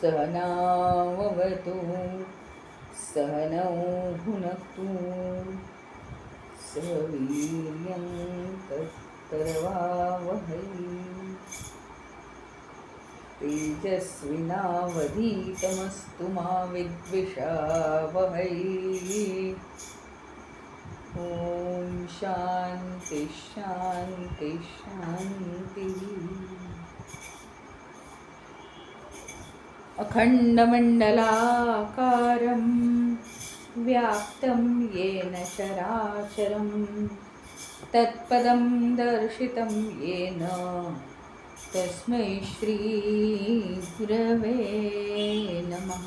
सहनाववतु सहनौ भुनक्तु सह वीर्यं तत्करवावहै तेजस्विनावधीतमस्तु मा विद्विषावहै। ॐ शान्ति शान्ति शान्तिः। अखण्डमण्डलाकारं व्याप्तं येन चराचरं तत्पदं दर्शितं येन तस्मै श्रीगुरवे नमः।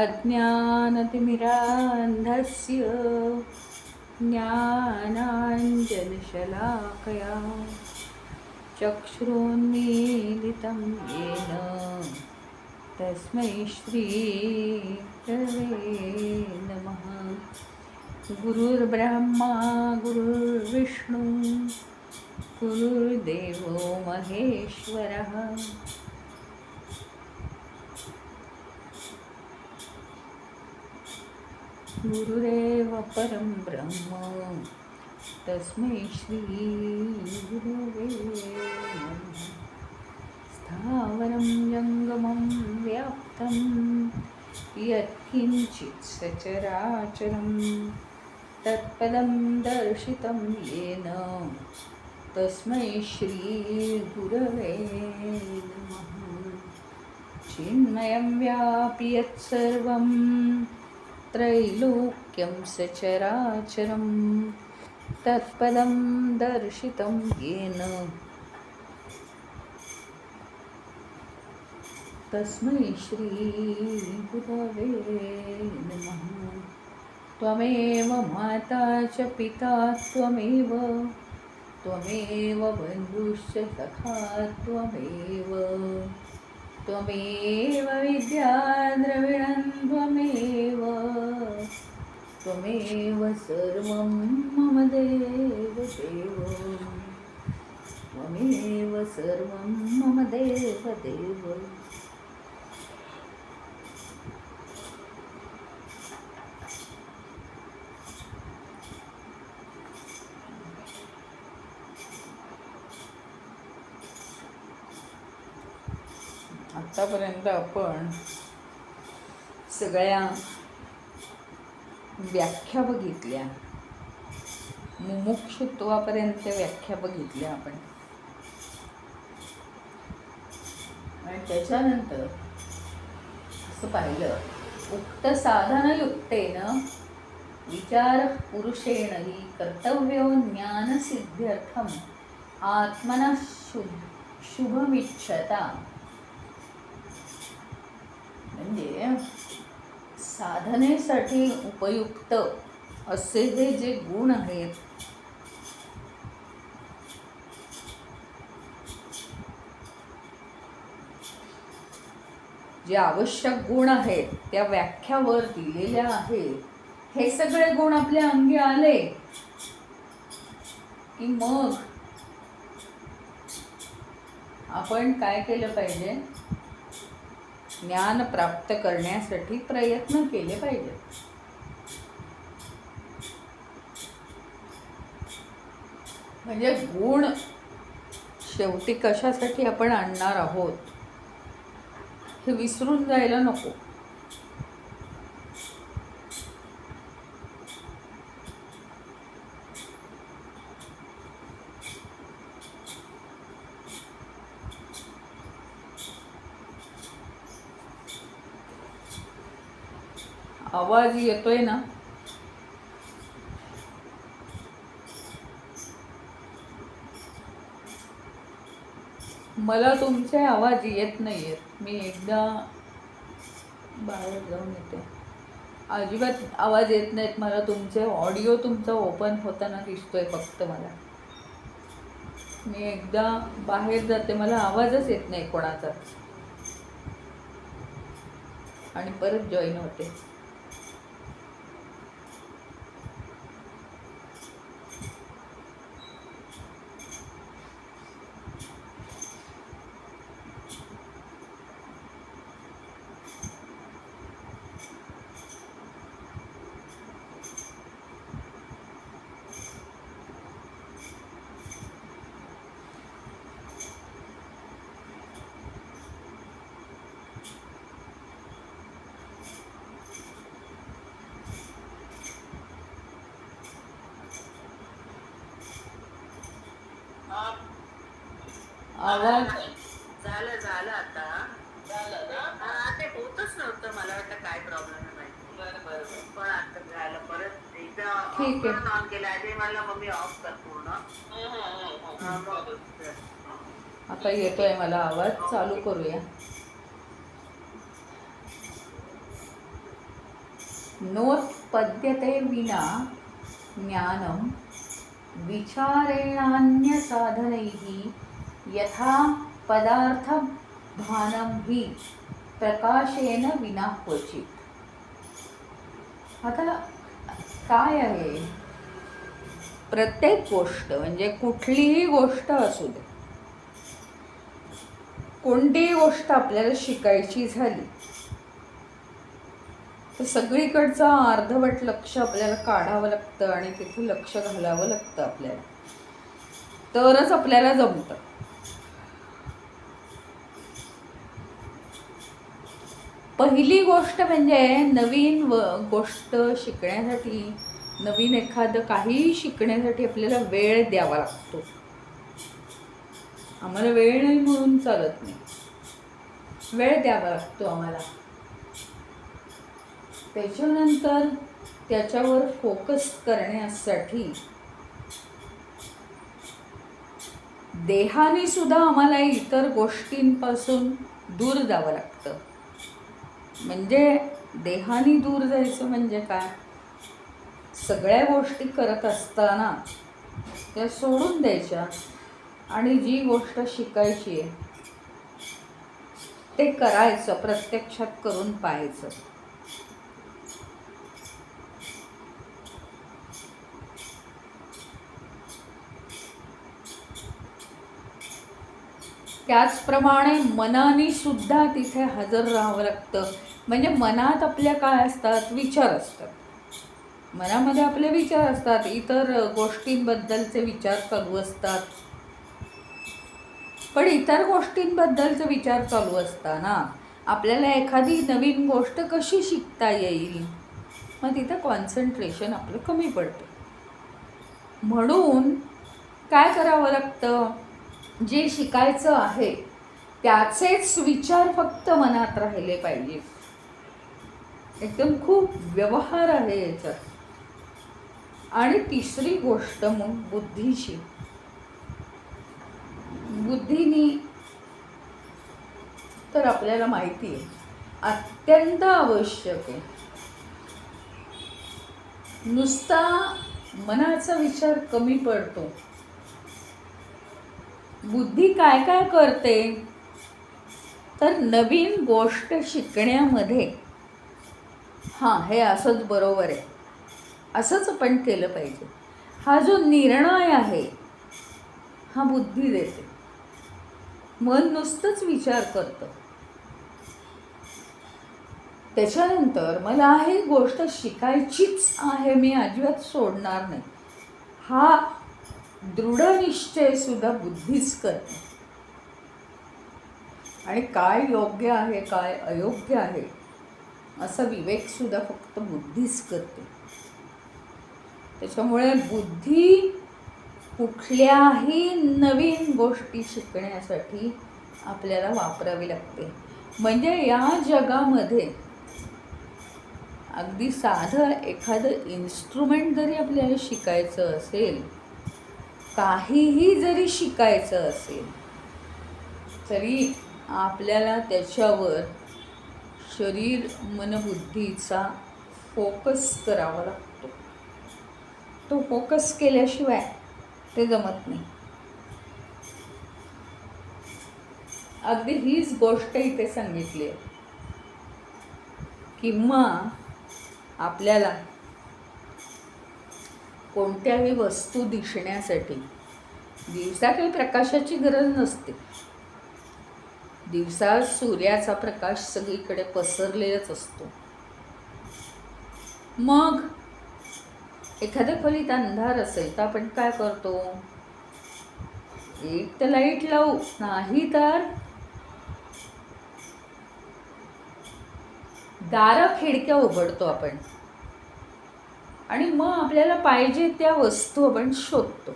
अज्ञानतिमिरान्धस्य ज्ञानाञ्जनशलाकया चक्षुरुन्मीलितं येन तस्मै श्रीगुरवे नमः। गुरुर्ब्रह्मा गुरुर्विष्णु गुरुर्देवो महेश्वरः। गुरुरेव परं ब्रह्म तस्मै श्रीगुरवे नमः। स्थावरं जङ्गमं व्याप्तं यत्किञ्चित् सचराचरं तत्पदं दर्शितं येन तस्मै श्रीगुरवे नमः। चिन्मयं व्यापि यत्सर्वं त्रैलोक्यं सचराचरं तत्पदं दर्शितं येन तस्मै श्रीगुरवे नमः। त्वमेव माता च पिता त्वमेव त्वमेव बन्धुश्च सखा त्वमेव त्वमेव विद्या द्रविणं त्वमेव त्वमेव सर्वं मम देव देव त्वमेव सर्वं मम देव देव। आतापर्यंत आपण सगळ्या व्याख्या बघितल्या, मुमुक्षुत्वापर्यंत व्याख्या बघितल्या आपण, आणि त्याच्यानंतर असं पाहिलं, उक्त साधनयुक्तेन विचार पुरुषेण हि कर्तव्यो ज्ञानसिद्ध्यर्थम आत्मनः शुभमिच्छता। म्हणजे साधनेसाठी उपयुक्त असे हे जे गुण आहेत, जे आवश्यक गुण आहेत त्या व्याख्यावर दिलेल्या आहेत, हे सगळे गुण आपल्या अंगी आले की मग आपण काय केलं पाहिजे? ज्ञान प्राप्त करण्यासाठी प्रयत्न केले पाहिजे। म्हणजे गुण शेवटी कशासाठी आपण आणणार आहोत हे विसरून जायला नको। आवाज येतोय ना? मला तुमचे आवाज येत नाही आहेत. मी एकदा बाहेर जाऊन येते. अजिबात आवाज येत नाहीत मला तुमचे. ऑडिओ तुमचा ओपन होताना दिसतोय फक्त मला. मी एकदा बाहेर जाते, मला आवाजच येत नाही कोणाचाच. आणि परत जॉईन होते. आवाज झालं झालं आता झालं ना. ते होतच नव्हतं, मला वाटतं काय प्रॉब्लेम आहे माहिती. बरं पण आता झालं. परत एकदा ऑफ ठीक आहे. करून ऑन केला. आधी मला मम्मी ऑफ कर पूर्ण. आता येतोय मला आवाज. चालू करूया. नोत्पद्यते विना ज्ञानं विचारेणान्य साधनैः यथा पदार्थभानं हि प्रकाशेन विना क्वचित. आता काय आहे, प्रत्येक गोष्ट म्हणजे कुठलीही गोष्ट असू दे, कोणतीही गोष्ट आपल्याला शिकायची झाली तर सगळीकडचं अर्धवट लक्ष आपल्याला काढावं लागतं आणि तिथे लक्ष घालावं लागतं आपल्याला, तरच आपल्याला जमतं. पहिली गोष्ट म्हणजे नवीन गोष्ट शिकण्यासाठी, नवीन एखादं काहीही शिकण्यासाठी आपल्याला वेळ द्यावा लागतो. आम्हाला वेळ नाही म्हणून चालत नाही, वेळ द्यावा लागतो आम्हाला. त्याच्यानंतर त्याच्यावर फोकस करण्यासाठी देहाने सुद्धा आम्हाला इतर गोष्टींपासून दूर जावं लागतं. म्हणजे देहाने दूर जायचं म्हणजे काय, सगळ्या गोष्टी करत असताना त्या सोडून द्यायच्या आणि जी गोष्ट शिकायची आहे ते करायचं, प्रत्यक्षात करून पाहायचं. त्याचप्रमाणे मनाने सुद्धा तिथे हजर राहावं लागतं. म्हणजे मनात आपल्या काय असतात, विचार असतात. मनामध्ये आपले विचार असतात, इतर गोष्टींबद्दलचे विचार चालू असतात. पण इतर गोष्टींबद्दलचे विचार चालू असताना आपल्याला एखादी नवीन गोष्ट कशी शिकता येईल, मग तिथं कॉन्सन्ट्रेशन आपलं कमी पडतं. म्हणून काय करावं लागतं, जे शिकायचं आहे त्याचेच विचार फक्त मनात राहिले पाहिजे. एकदम खूप व्यवहार आहे याच्यात. आणि तिसरी गोष्ट मग बुद्धीची. बुद्धीनी तर आपल्याला माहिती आहे अत्यंत आवश्यक आहे. नुसता मनाचा विचार कमी पडतो. बुद्धी काय काय करते तर नवीन गोष्ट शिकण्यामध्ये हां हे असंच बरोबर आहे, असंच आपण केलं पाहिजे, हा जो निर्णय आहे हा बुद्धी देते. मन नुसतंच विचार करतं. त्याच्यानंतर मला ही गोष्ट शिकायचीच आहे, मी अजिबात सोडणार नाही, हा दृढ निश्चय सुद्धा बुद्धीच करते. आणि काय योग्य आहे काय अयोग्य आहे असा विवेक सुद्धा फक्त बुद्धीच करते. त्याच्यामुळे बुद्धी कुठल्याही नवीन गोष्टी शिकण्यासाठी आपल्याला वापरावी लागते. म्हणजे या जगामध्ये अगदी साधं एखादं इन्स्ट्रुमेंट जरी आपल्याला शिकायचं असेल, काहीही जरी शिकायचं असेल, तरी आपल्याला त्याच्यावर शरीर मनबुद्धीचा फोकस करावा लागतो. तो फोकस केल्याशिवाय ते जमत नाही. अगदी हीच गोष्ट इथे सांगितली आहे. किंवा आपल्याला कोणत्याही वस्तू दिसण्यासाठी दिवसा काही प्रकाशाची गरज नसते. दिवसा सूर्याचा प्रकाश सगळीकडे पसरलेलाच असतो. मग एखाद्या खोलीत अंधार असेल तर आपण काय करतो? एक तर लाईट लावू, नाही तर दारं खिडक्या उघडतो आपण आणि मग आपल्याला पाहिजे त्या वस्तू आपण शोधतो.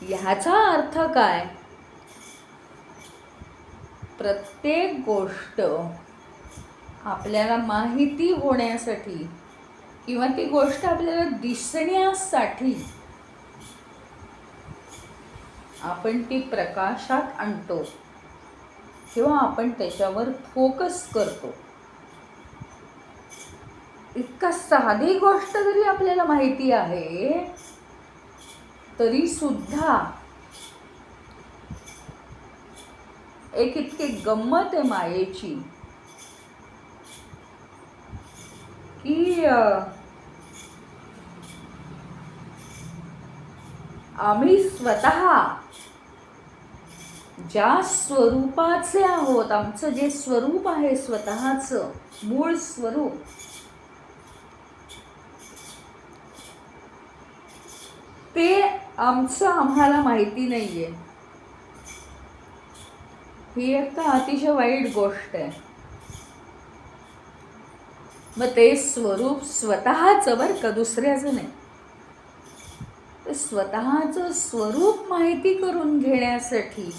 ह्याचा अर्थ काय? प्रत्येक गोष्ट आपल्याला माहिती होण्यासाठी किंवा ती गोष्ट आपल्याला दिसण्यासाठी आपण ती प्रकाशात आणतो किंवा आपण त्याच्यावर फोकस करतो. इतका साधी गोष्ट जरी आपल्याला माहिती आहे तरी सुद्धा एक इतकी गंमत आहे मायेची की आम्ही स्वतः ज्या स्वरूपाचे आहोत, आमचं जे स्वरूप आहे स्वतःचं मूळ स्वरूप, ते आमचं आम्हाला माहिती नाहीये. ही एक अतिशय वाईट गोष्ट आहे. मग ते स्वरूप स्वतःचं बरं का, दुसऱ्याचं नाही. ते स्वतःचं स्वरूप माहिती करून घेण्यासाठी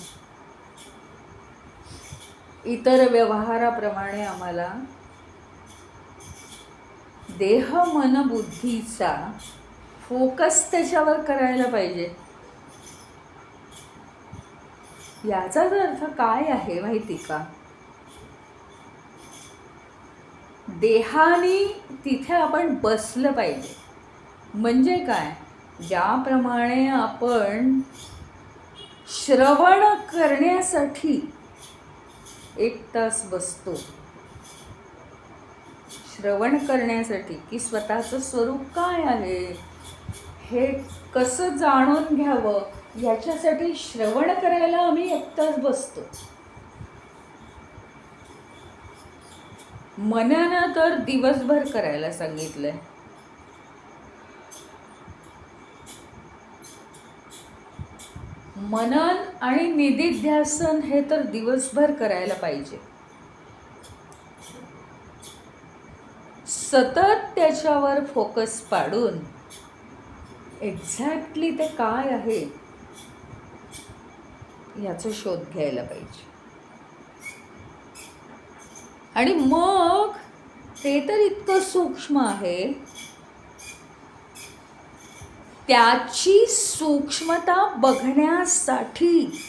इतर व्यवहाराप्रमाणे आम्हाला देह मन बुद्धीचा फोकस त्याच्यावर करायला पाहिजे. याचाच अर्थ काय आहे माहिती का? देहाने तिथे आपण बसलं पाहिजे. म्हणजे काय? ज्याप्रमाणे आपण श्रवण करण्यासाठी 1 तास बसतो, श्रवण करण्यासाठी की स्वतःचं स्वरूप काय आहे हे कसं जाणून घ्यावं, याच्यासाठी श्रवण करायला आम्ही 1 तास बसतो. मनानं तर दिवसभर करायला सांगितलंय. मनन आणि निदिध्यासन हे तर दिवसभर करायला पाहिजे. सतत त्याच्यावर फोकस पाडून एक्झॅक्टली ते काय आहे याचा शोध घ्यायला पाहिजे. आणि मग ते तर इतकं सूक्ष्म आहे, त्याची सूक्ष्मता बघण्यासाठी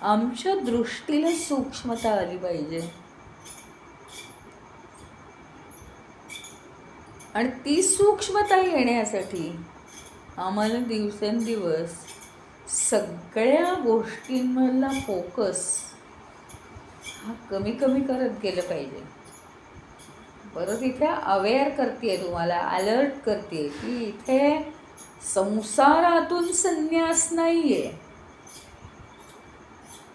आमच्या दृष्टीला सूक्ष्मता आली पाहिजे. आणि ती सूक्ष्मता येण्यासाठी आम्हाला दिवसेंदिवस सगळ्या गोष्टींमधला फोकस हा कमी कमी करत गेलं पाहिजे. परत इथे अवेअर करते तुम्हाला, अलर्ट करते की इथे संसारातून संन्यास नाहीये,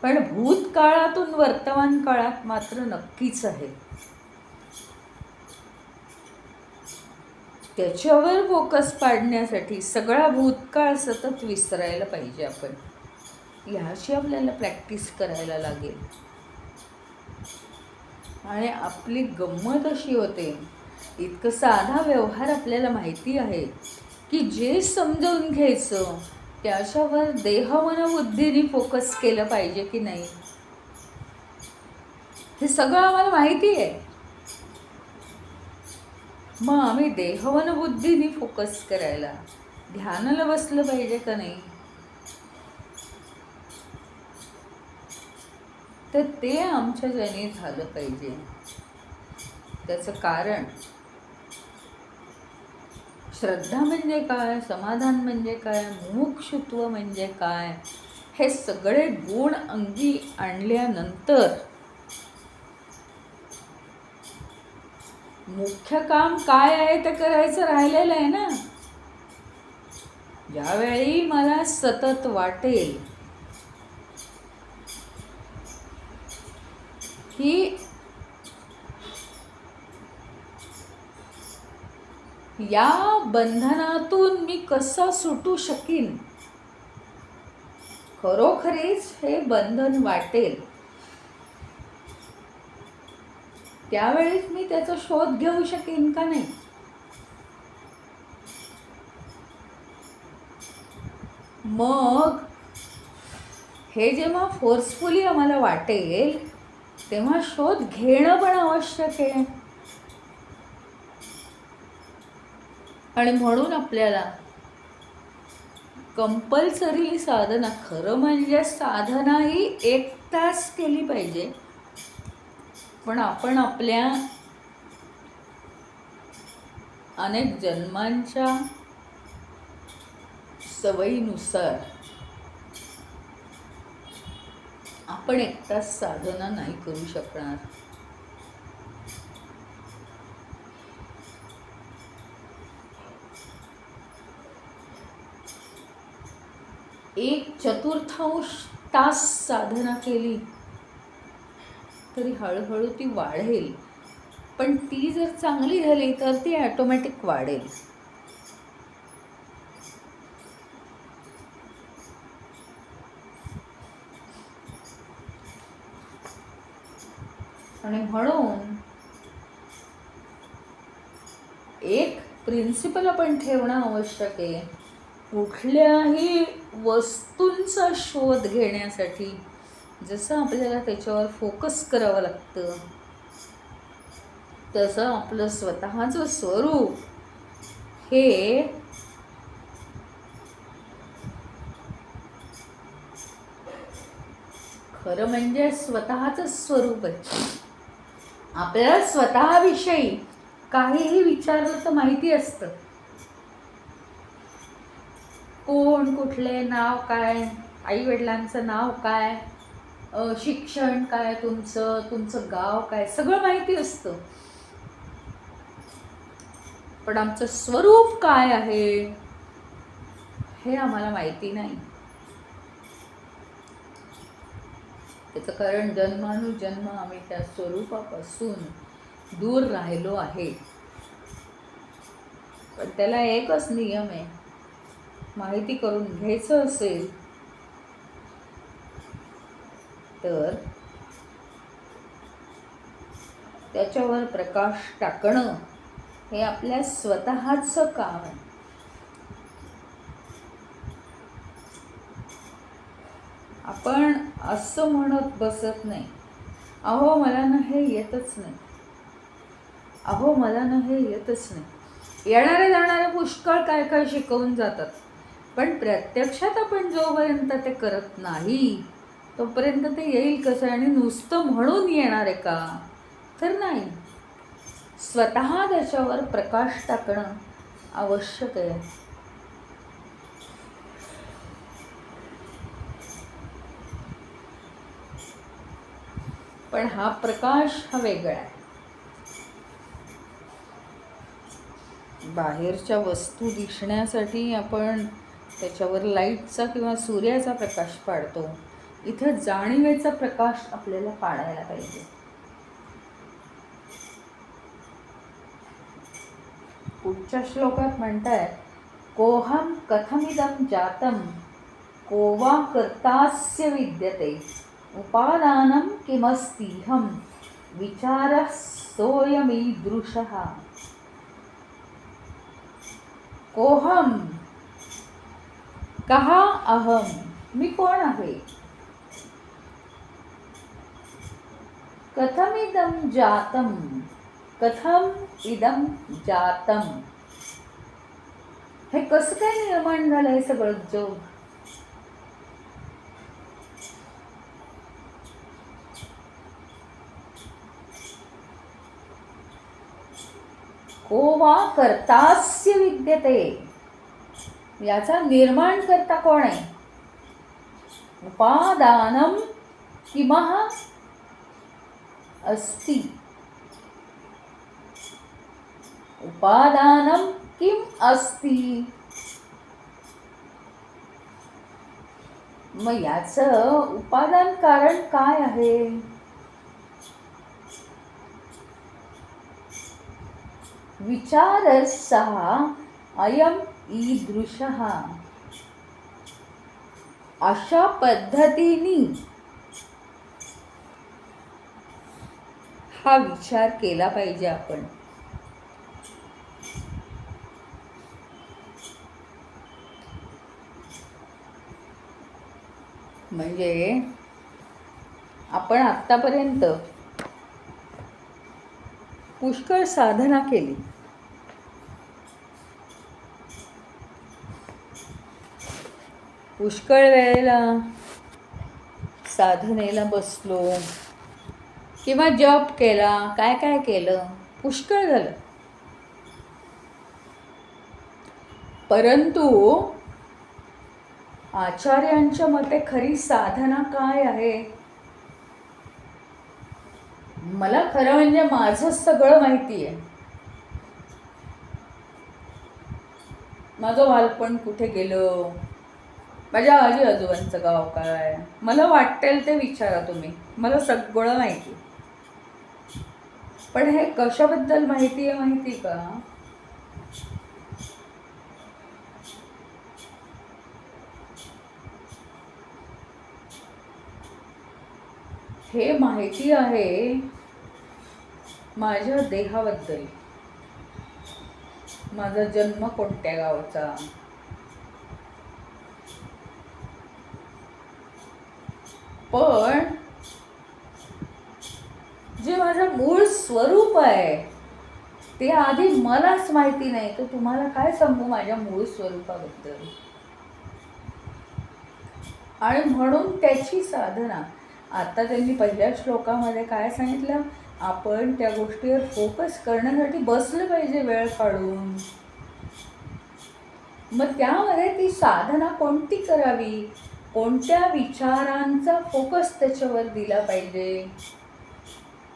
पण भूतकाळातून वर्तमान काळात मात्र नक्कीच आहे. त्याच्यावर फोकस पाडण्यासाठी सगळा भूतकाळ सतत विसरायला पाहिजे आपण. ह्याची आपल्याला प्रॅक्टिस करायला लागेल. आणि आपली गंमत अशी होते, इतकं साधा व्यवहार आपल्याला माहिती आहे की जे समजावून घ्यायचं त्याच्यावर देह मन बुद्धीने फोकस केलं पाहिजे की नाही हे सगळं आम्हाला माहिती आहे. मग आम्ही देह मन बुद्धीने फोकस करायला ध्यानाला बसलं पाहिजे का नाही? तर ते आमच्या ज्याने झालं पाहिजे. त्याचं कारण श्रद्धा म्हणजे काय, समाधान म्हणजे काय, मुमुक्षुत्व म्हणजे काय, हे सगळे गुण अंगी आणल्यानंतर मुख्य काम काय आहे ते करायचं राहिलेलं आहे ना. ज्यावेळी मला सतत वाटेल की या बंधनातून मी कसं सुटू शकीन, खरोखरीच हे बंधन वाटेल, त्यावेळीच मी त्याचा शोध घेऊ शकेन का नाही. मग हे जेव्हा फोर्सफुली आम्हाला वाटेल तेव्हा शोध घेणं पण आवश्यक आहे. आणि म्हणून आपल्याला कंपल्सरी साधना, खरं म्हणजे साधना ही 1 तास केली पाहिजे, पण आपण आपल्या अनेक जन्मांच्या सवयीनुसार आपण 1 तास साधना नाही करू शकणार. एक 1/4 तास साधना केली तरी हळूहळू ती वाढेल, पण ती जर चांगली झाली तर ती ऑटोमॅटिक वाढेल. आणि म्हणून एक प्रिन्सिपल आपण ठेवणं आवश्यक आहे. कुठल्याही वस्तूंचा शोध घेण्यासाठी जसं आपल्याला त्याच्यावर फोकस करावं लागतं, तसं आपलं स्वतःचं स्वरूप हे खरं म्हणजे स्वतःचं स्वरूप आहे. आपल्याला स्वतःविषयी काहीही विचारलं तर माहिती असतं. कोण, कुठले, नाव काय, आई वडिलांचं नाव काय, शिक्षण काय तुमचं, तुमचं गाव काय, सगळं माहिती असतं. पण आमचं स्वरूप काय आहे हे आम्हाला माहिती नाही. त्याचं कारण जन्मानुजन्म आम्ही त्या स्वरूपापासून दूर राहिलो आहे. पण त्याला एकच नियम आहे, माहिती करून घ्यायचं असेल तर त्याच्यावर प्रकाश टाकणं हे आपल्या स्वतःचं काम आहे. आपण असं म्हणत बसत नाही, अहो मला ना हे येतच नाही, अहो मला ना हे येतच नाही. येणारे जाणारे पुष्कळ काय काय शिकवून जातात, पण प्रत्यक्षात आपण जोपर्यंत ते करत नाही तोपर्यंत ते येईल कसं. आणि नुसतं म्हणून येणार आहे का, तर नाही. स्वतः त्याच्यावर प्रकाश टाकणं आवश्यक आहे. पण हा प्रकाश हा वेगळा आहे. बाहेरच्या वस्तू दिसण्यासाठी आपण त्याच्यावर लाईटचा किंवा सूर्याचा प्रकाश पाडतो. इथं जाणीवेचा प्रकाश आपल्याला पाडायला पाहिजे. पुढच्या श्लोकात म्हणताय, कोहम कथमिदं जातं को वा कर्तास्य विद्यते उपादानं किमस्तीहं विचारः सोऽयमीदृशः. कोहम, कहा अहम, मी कोण आहे. कथमिदं जातं, कथम इदं जातं, हे कसं काय निर्माण झालं हे सगळं जग. को वा कर्तास्य विद्यते, याचा निर्माण करता कोण आहे? उपादानम किमः अस्ति, उपादानम किम अस्ति. मग याचं उपादान कारण काय आहे? विचारसः अयम ईदृशः. अशा पद्धतीने हा विचार केला पाहिजे आपण. म्हणजे आपण आत्तापर्यंत पुष्कळ साधना केली. पुष्कळ वेळेला साधनेला बसलो किंवा जप केला, काय काय केलं, पुष्कळ झालं. परंतु आचार्यांच्या मते खरी साधना काय आहे? मला खरं म्हणजे माझं सगळं माहिती आहे. माझं बालपण कुठे गेलं, माझ्या आजी आजोबांचं गाव काय, मला वाटेल ते विचारा तुम्ही, मला सगळं माहिती. पण हे कशाबद्दल माहिती आहे माहिती का? हे माहिती आहे माझ्या देहाबद्दल. माझा जन्म कोणत्या गावचा, पण जे माझं मूळ स्वरूप आहे ते आधी मलाच माहिती नाही, तर तुम्हाला काय सांगू माझ्या मूळ स्वरूपाबद्दल. आणि म्हणून त्याची साधना. आता त्यांनी पहिल्या श्लोकामध्ये काय सांगितलं? आपण त्या गोष्टीवर फोकस करण्यासाठी बसलं पाहिजे वेळ काढून. मग त्यामध्ये ती साधना कोणती करावी, कोणत्या विचारांचा फोकस त्याच्यावर दिला पाहिजे.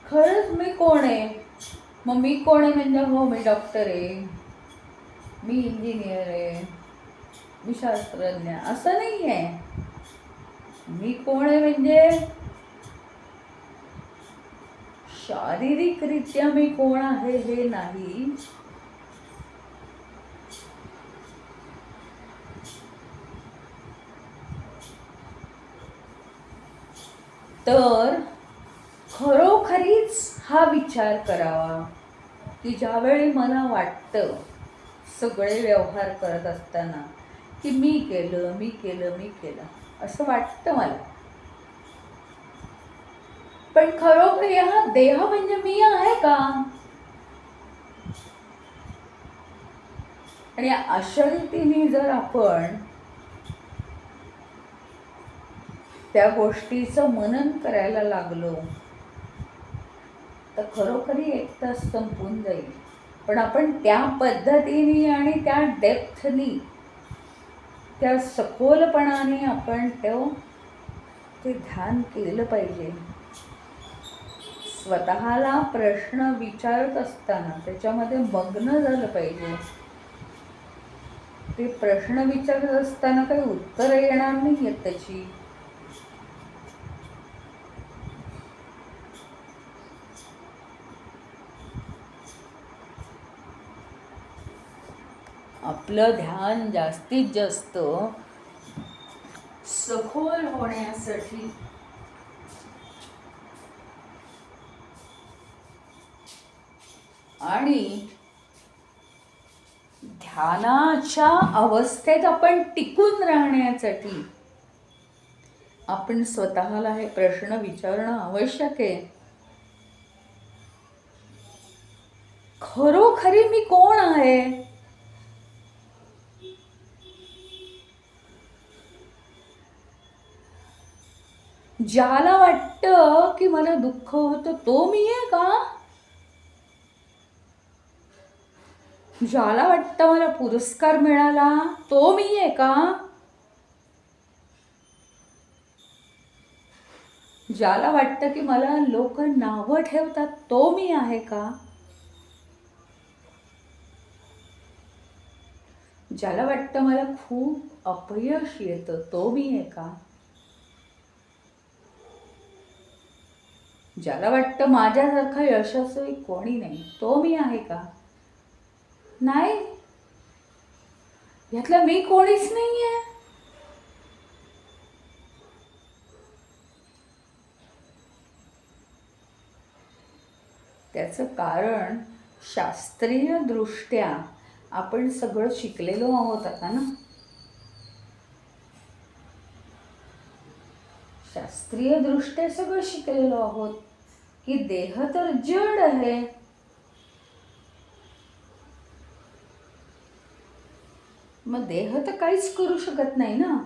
खरंच मी कोण आहे? मग मी कोण आहे म्हणजे हो मी डॉक्टर आहे, मी इंजिनियर आहे, मी शास्त्रज्ञ, असं नाही आहे. मी कोण आहे म्हणजे शारीरिकरित्या मी कोण आहे हे नाही, तर खरोखरीच हा विचार करावा की ज्यावेळी मला वाटतं सगळे व्यवहार करत असताना की मी केलं मी केलं मी केलं असं वाटतं मला, पण खरोखर हा देह म्हणजे मी आहे का? आणि अशा रीतीने जर आपण त्या गोष्टीचं मनन करायला लागलो तर खरोखरी एक तास संपून जाईल. पण आपण त्या पद्धतीने आणि त्या डेप्थनी, त्या सखोलपणाने आपण ते ध्यान केलं पाहिजे. स्वतःला प्रश्न विचारत असताना त्याच्यामध्ये मग्न झालं पाहिजे. ते प्रश्न विचारत असताना काही उत्तर येणार नाही आहेत त्याची. आपलं ध्यान जास्तीत जास्त सखोल होण्यासाठी आणि ध्यानाच्या अवस्थेत आपण टिकून राहण्यासाठी आपण स्वतःला हे प्रश्न विचारणं आवश्यक आहे. खरोखरी मी कोण आहे? ज्याला वाटतं की मला दुःख होतं तो मी आहे का? ज्याला वाटतं मला पुरस्कार मिळाला तो मी आहे का? ज्याला वाटतं की मला लोक नावं ठेवतात तो मी आहे का? ज्याला वाटतं मला खूप अपयश येतं तो मी आहे का? ज्याला वाटतं माझ्यासारखा यशस्वी कोणी नाही तो मी आहे का? नाही, यातला मी कोणीच नाही आहे. त्याचं कारण शास्त्रीय दृष्ट्या आपण सगळं शिकलेलो आहोत आता ना. शास्त्रीय दृष्ट्या सगळं शिकलेलो आहोत की देह तर जड आहे. मग देह तर काहीच करू शकत नाही ना.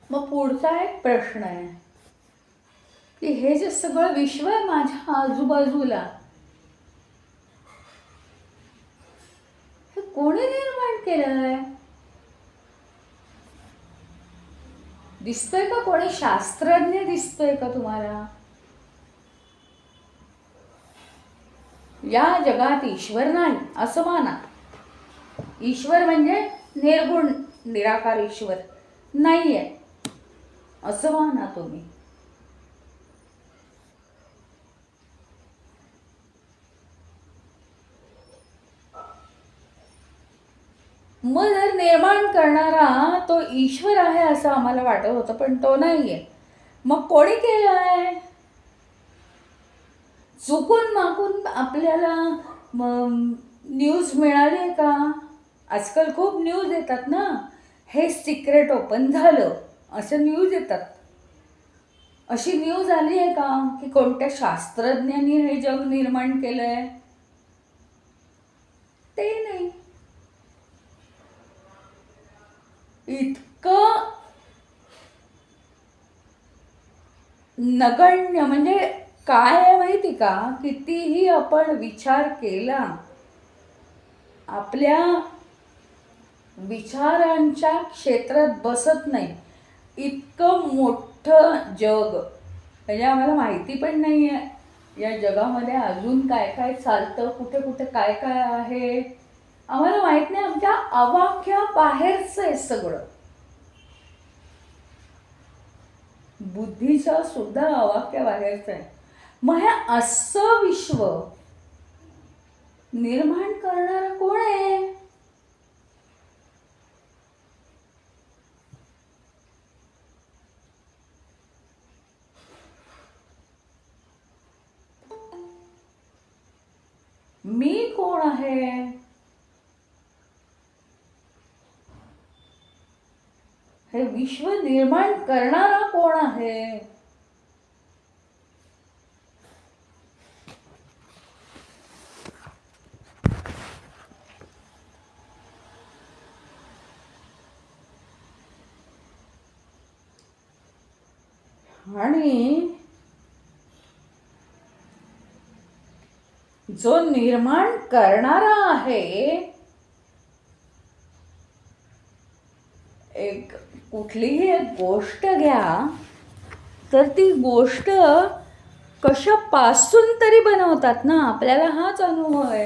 मग पुढचा एक प्रश्न आहे की हे जे सगळं विश्व आहे माझ्या आजूबाजूला हे कोणी निर्माण केलंय? दिसतोय का? कोणी शास्त्रज्ञ दिसतोय का तुम्हाला? या जगात ईश्वर नाही असं माना. ईश्वर म्हणजे निर्गुण निराकार ईश्वर नाहीये असं माना तुम्ही. मग जर निर्माण करणारा तो ईश्वर आहे असं आम्हाला वाटत होतं पण तो नाहीये, मग कोणी केलंय? चुकून मागून आपल्याला न्यूज मिळाली आहे का? आजकाल खूप न्यूज येतात ना, हे सिक्रेट ओपन झालं असं न्यूज येतात. अशी न्यूज आली आहे का की कोणत्या शास्त्रज्ञांनी हे जग निर्माण केलंय? ते नाही. इतकं नगण्य म्हणजे काय आहे माहिती का? कितीही आपण विचार केला आपल्या विचारांच्या क्षेत्रात बसत नाही. इतकं मोठं जग म्हणजे आम्हाला माहिती पण नाही आहे या जगामध्ये अजून काय काय चालतं, कुठे कुठे काय काय आहे आम्हाला माहित नाही. आमच्या आवाक्या बाहेरचं आहे सगळं. बुद्धीच्या सुद्धा आवाक्या बाहेरचं आहे. मग हे असं विश्व निर्माण करणारा कोण आहे? मी कोण आहे? हे विश्व निर्माण करणारा कोण आहे? आणि जो निर्माण करणारा आहे एक कुठलीही एक गोष्ट घ्या तर ती गोष्ट कशापासून तरी बनवतात ना. आपल्याला हाच अनुभव आहे.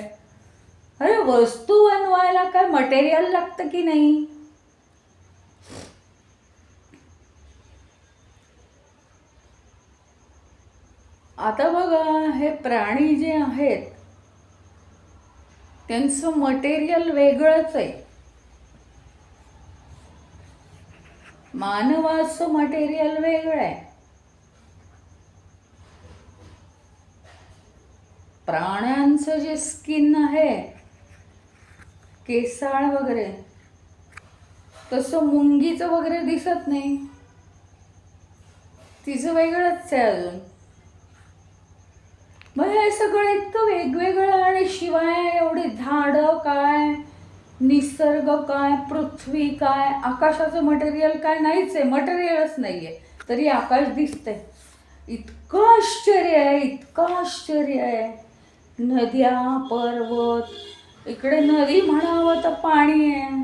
अरे वस्तू बनवायला काय मटेरियल लागतं की नाही? आता बघा हे प्राणी जे आहेत त्यांचं मटेरियल वेगळंच आहे. मानवाचं मटेरियल वेगळं आहे. प्राण्यांचं जे स्किन आहे केसाळ वगैरे तसं मुंगीचं वगैरे दिसत नाही. तिचं वेगळंच आहे अजून. मग हे सगळं इतकं वेगवेगळं आणि शिवाय एवढी झाडं काय निसर्ग काय, पृथ्वी काय, आकाशाचं मटेरियल काय नाहीच आहे, मटेरियलच नाही आहे, तरी आकाश दिसतंय. इतकं आश्चर्य आहे, इतकं आश्चर्य आहे. नद्या, पर्वत, इकडे नदी म्हणावं तर पाणी आहे,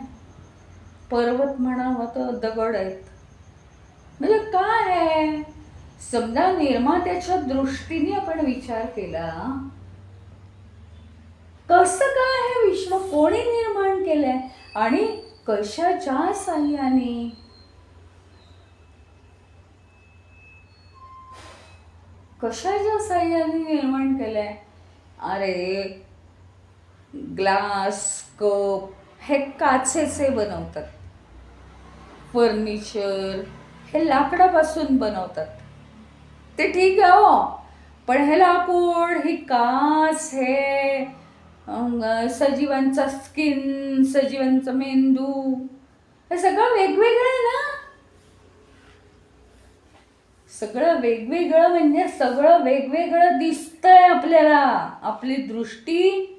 पर्वत म्हणावं तर दगड आहेत. म्हणजे काय आहे, समजा निर्मात्याच्या दृष्टीने आपण विचार केला, कसं काय हे विश्व कोणी निर्माण केलंय आणि कशाच्या साह्याने? कशाच्या साह्याने निर्माण केलंय? अरे ग्लास, कप हे काचेचे बनवतात, फर्निचर हे लाकडापासून बनवतात, ते ठीक आहे हो, पण हे लाकूड, ही काच, हे सजीवांचा स्किन, सजीवांचा मेंदू, हे सगळं वेगवेगळं आहे ना. सगळं वेगवेगळं म्हणजे सगळं वेगवेगळं दिसतंय आपल्याला, आपली दृष्टी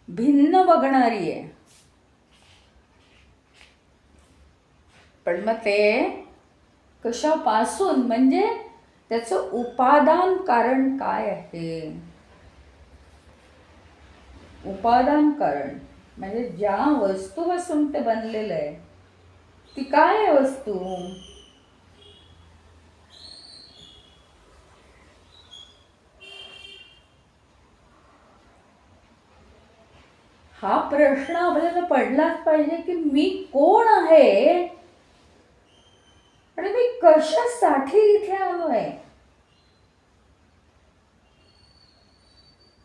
भिन्न बघणारी आहे. पण मग ते कशापासून, म्हणजे त्याचं उपादान कारण काय आहे? उपादान कारण म्हणजे ज्या वस्तूपासून ते बनलेलं आहे ती काय आहे वस्तू? हा प्रश्न आपल्याला पडलाच पाहिजे की मी कोण आहे आणि मी कशासाठी इथे आलोय.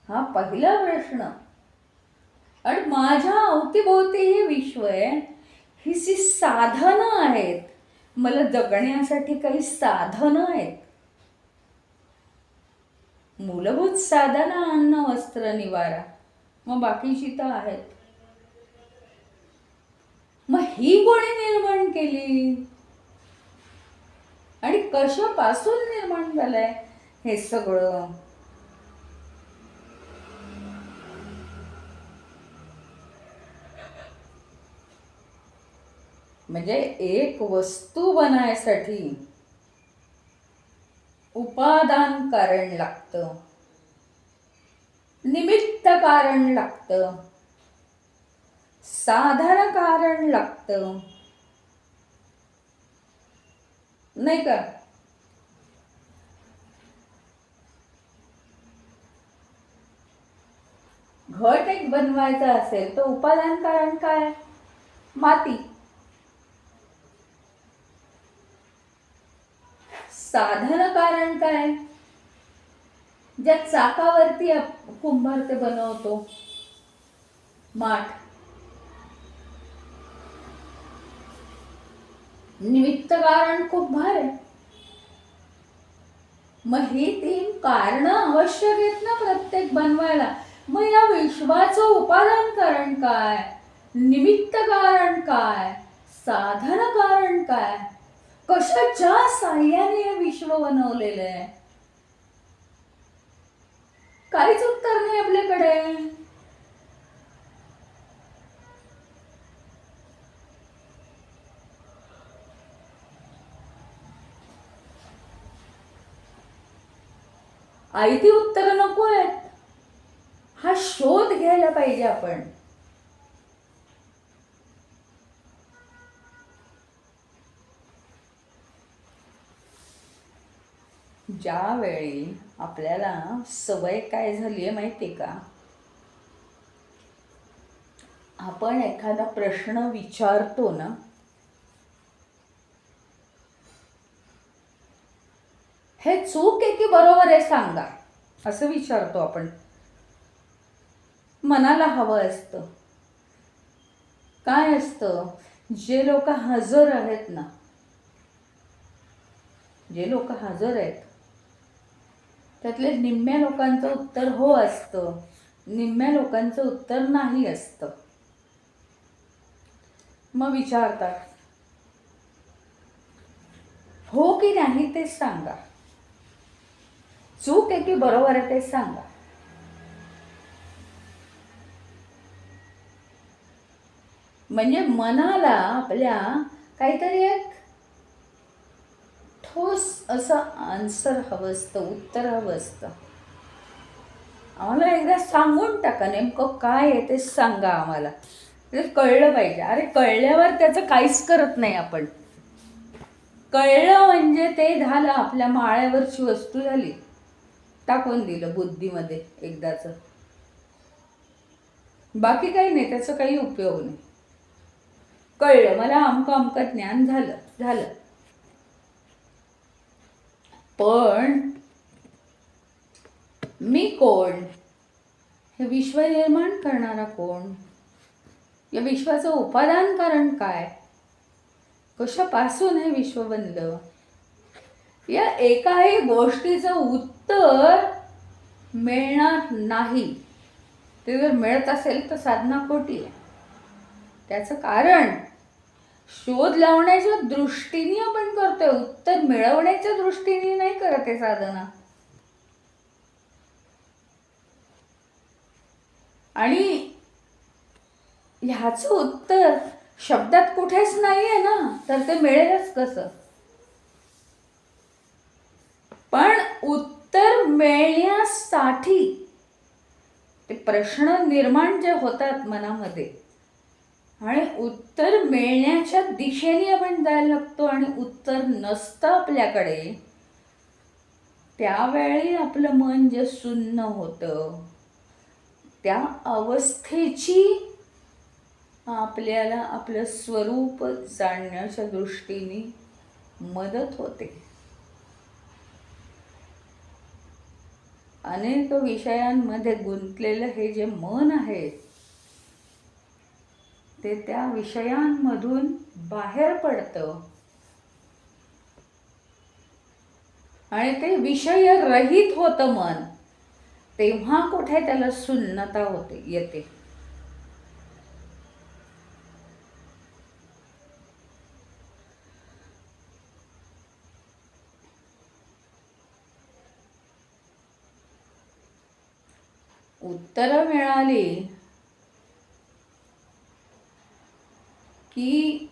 हा पहिला प्रश्न. आणि माझ्या अवतीभोवती हे विश्व आहे, ही जी साधनं आहेत, मला जगण्यासाठी काही साधनं आहेत, मूलभूत साधनं, अन्न वस्त्र निवारा, मग बाकीची तर आहेत. मग ही कोणी निर्माण केली आणि कशापासून निर्माण झालंय हे सगळं? म्हणजे एक वस्तू बनायसाठी उपादान कारण लागतं, निमित्त कारण लागतं, साधन कारण लागतं, नाही का? घट एक बनवायचं असेल तर उपादान कारण काय? माती. साधन कारण काय? ज्या चाकावरती कुंभार ते बनवतो, माठ. निमित्त कारण कुंभार आहे. मग ही 3 कारणं आवश्यक आहेत ना प्रत्येक बनवायला. मग या विश्वाचं उपादान कारण काय, निमित्त कारण काय, साधन कारण काय, कशाच्या साह्याने हे विश्व बनवलेलं आहे? काहीच उत्तर नाही आपल्याकडे. आयती उत्तर नको आहेत, हा शोध घ्यायला पाहिजे आपण. ज्यावेळी आपल्याला सवय काय झाली आहे माहिती आहे का, आपण एखादा प्रश्न विचारतो ना, हे चूक आहे की बरोबर आहे सांगा, असं विचारतो आपण. मनाला हवं असतं काय असतं, जे लोक हजर आहेत ना, जे लोक हजर आहेत त्यातले निम्म्या लोकांचं उत्तर हो असतं, निम्म्या लोकांचं उत्तर नाही असतं. मग विचारतात हो की नाही ते सांगा, चूक आहे की बरोबर आहे ते सांगा. म्हणजे मनाला आपल्या काहीतरी एक ठोस असं आन्सर हवं असतं, उत्तर हवं असतं. आम्हाला एकदा सांगून टाका नेमकं काय आहे ते सांगा आम्हाला, म्हणजे कळलं पाहिजे. अरे कळल्यावर त्याचं काहीच करत नाही आपण. कळलं म्हणजे ते झालं, आपल्या माळ्यावरची वस्तू झाली, टाकून दिलं बुद्धीमध्ये एकदाचं. बाकी काही नाही, त्याचा काही उपयोग नाही. कळलं मला अमकं अमकं ज्ञान झालं झालं. पण मी कोण, हे विश्व निर्माण करणारा कोण, या विश्वाचं उपादान कारण काय, कशापासून हे विश्व बनलं, या एकाही गोष्टीचं उत्तर मिळणार नाही. ते जर मिळत असेल तर साधना खोटी आहे. त्याचं कारण शोध लावण्याच्या दृष्टीने आपण करतोय, उत्तर मिळवण्याच्या दृष्टीने नाही करत आहे साधना. आणि ह्याचं उत्तर शब्दात कुठेच नाहीये ना, तर ते मिळेलच कसं. पण उत्तर मिळण्यासाठी ते प्रश्न निर्माण जे होतात मनामध्ये, आणि उत्तर मिळण्याच्या दिशेने आपण जायला लागतो, आणि उत्तर नसतं आपल्याकडे, त्यावेळी आपलं मन जे सुन्न होतं, त्या अवस्थेची आपल्याला आपलं स्वरूप जाणण्याच्या दृष्टीने मदत होते. अनेक विषयांमध्ये गुंतलेलं हे जे मन आहे, ते त्या विषयांमधून बाहेर पडतं, आणि ते विषय रहित होतं मन. तेव्हा कुठे त्याला सुन्नता होते, येते. उत्तरं मिळाली की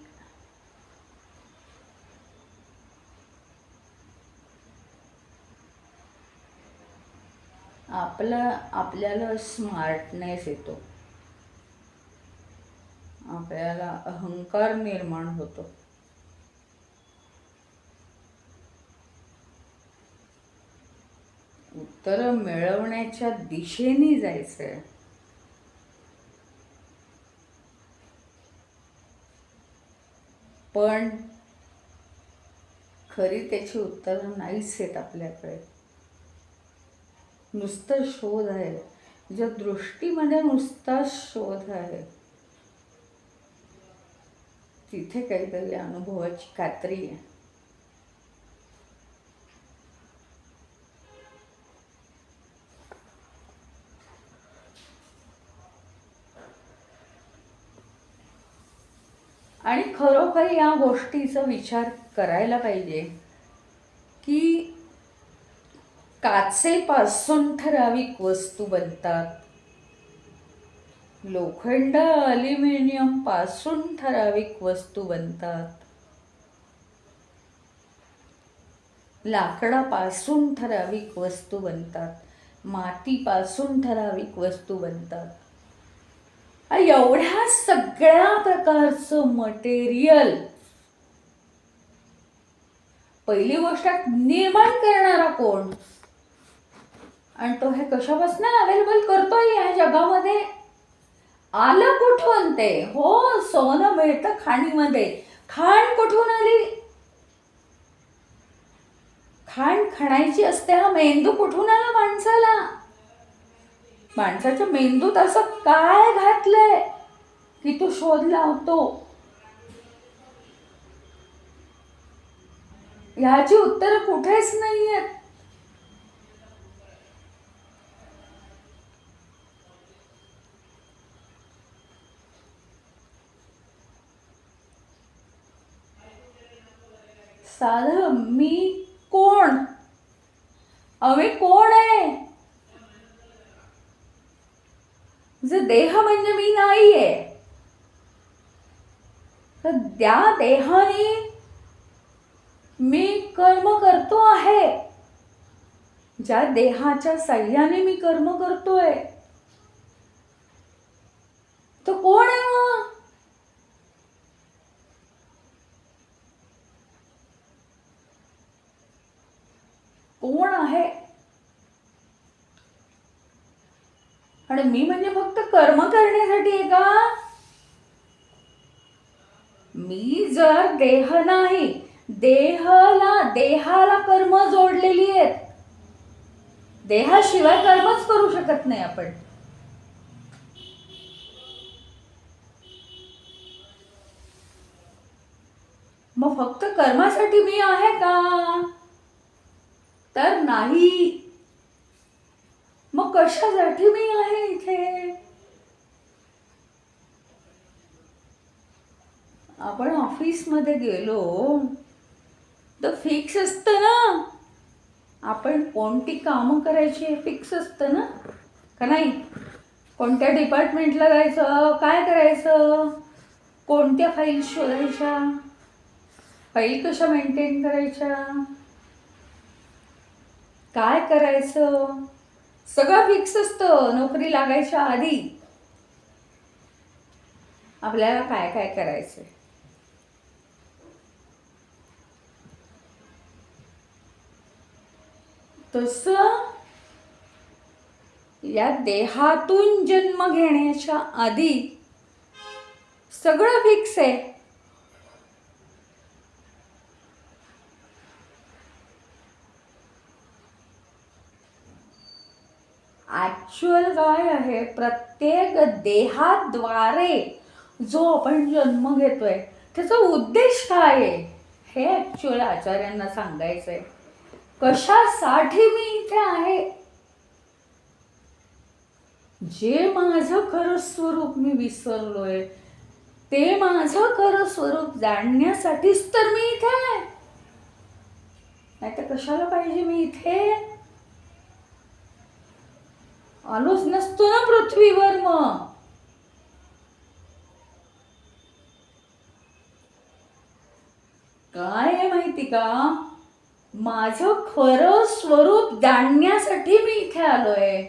आपल्याला स्मार्टनेस येतो, आपल्याला अहंकार निर्माण होतो. उत्तर मिळवण्याच्या दिशेने जायचंय, पण खरी त्याची उत्तरं नाहीच आहेत आपल्याकडे. नुसतं शोध आहे, ज्या दृष्टीमध्ये नुसता शोध आहे, तिथे काहीतरी अनुभवाची खात्री आहे. आणि खरोखर या गोष्टीचा विचार करायला पाहिजे की काचेपासून ठराविक वस्तू बनतात, लोखंड ॲल्युमिनियम पासून ठराविक वस्तू बनतात, लाकडापासून ठराविक वस्तू बनतात, मातीपासून ठराविक वस्तू बनतात. एवढ्या सगळ्या प्रकारचं मटेरियल, पहिली गोष्ट निर्माण करणारा कोण, आणि तो हे कशापासून अवेलेबल करतोय या जगामध्ये, आलं कुठून ते. हो, सोनं मिळतं खाणीमध्ये, खाण कुठून आली, खाण खणायची असते, हा मेंदू कुठून आला माणसाला, माणसाच्या मेंदूत असं काय घातलंय की तो शोध लावतो. ह्याची उत्तर कुठेच नाहीयेत. साधं मी कोण, अवे कोण आहे, जे देह म्हणजे मी नाहीये. तर त्या देहाने मी कर्म करतो आहे, ज्या देहाच्या साह्याने मी कर्म करतोय, तो कोण आहे मग? कोण आहे? आणि मी म्हणजे फक्त कर्म करण्यासाठी आहे का? मी जर देह नाही, देहाला कर्म जोडलेली आहेत. देहाशिवाय कर्मच करू शकत नाही आपण. मग फक्त कर्मासाठी मी आहे का? तर नाही. मग कशासाठी मी आहे इथे? आपण ऑफिसमध्ये गेलो तर फिक्स असतं ना, आपण कोणती कामं करायची हे फिक्स असतं ना, का नाही? कोणत्या डिपार्टमेंटला जायचं, काय करायचं, कोणत्या फाईल शोधायच्या, फाईल कशा मेंटेन करायच्या, काय करायचं, सगळं फिक्स असतं. नोकरी लागायच्या आधी आपल्याला काय काय करायचं. तसं या देहातून जन्म घेण्याच्या आधी सगळं फिक्स आहे. ॲक्च्युअल काय आहे, प्रत्येक देहाद्वारे जो आपण जन्म घेतोय त्याचा उद्देश काय आहे हे ॲक्च्युअल आचार्यांना सांगायचं आहे. कशासाठी मी इथे आहे? जे माझं खरं स्वरूप मी विसरलोय, ते माझं खरं स्वरूप जाणण्यासाठीच तर मी इथे आहे. नाही तर कशाला पाहिजे मी इथे? आलोच नसतो ना पृथ्वीवर. मग काय आहे माहिती का, माझं खरं स्वरूप जाणण्यासाठी मी इथे आलोय,